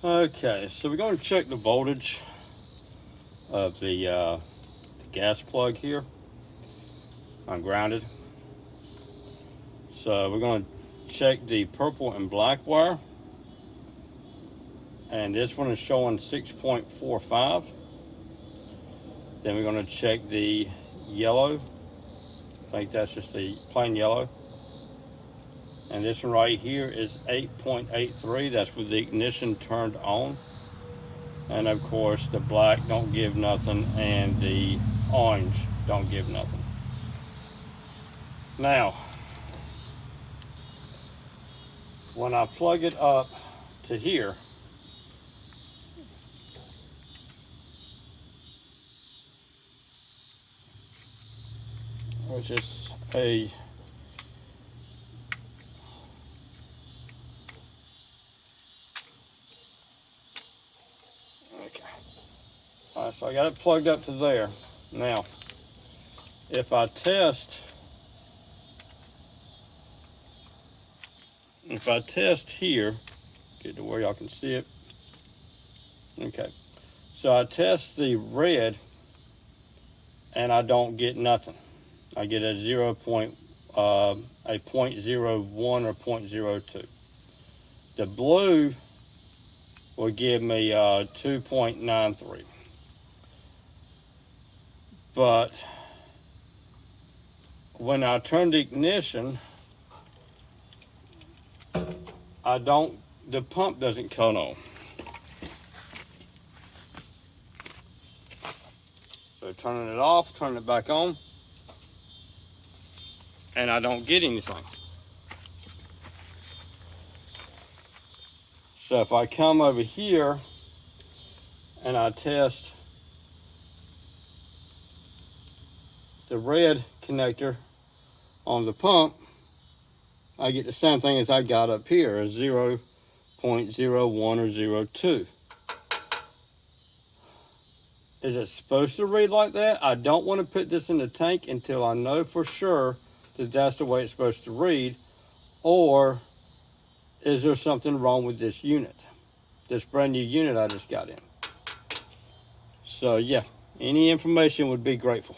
Okay, so we're going to check the voltage of the gas plug here. I'm grounded. So we're going to check the purple and black wire. And this one is showing 6.45. Then we're going to check the yellow. I think that's just the plain yellow. And this one right here is 8.83. That's with the ignition turned on. And of course the black don't give nothing and the orange don't give nothing. Now, when I plug it up to here, which is a Alright, so I got it plugged up to there. Now, if I test here, get to where y'all can see it. Okay, so I test the red and I don't get nothing. I get a 0.01 or 0.02. The blue will give me 2.93. But when I turn the ignition, the pump doesn't cut on. So turning it off, turning it back on, and I don't get anything. So if I come over here and I test the red connector on the pump, I get the same thing as I got up here, a 0.01 or 0.02. Is it supposed to read like that? I don't want to put this in the tank until I know for sure that that's the way it's supposed to read. Or is there something wrong with this unit? This brand new unit I just got in. So yeah, any information would be grateful.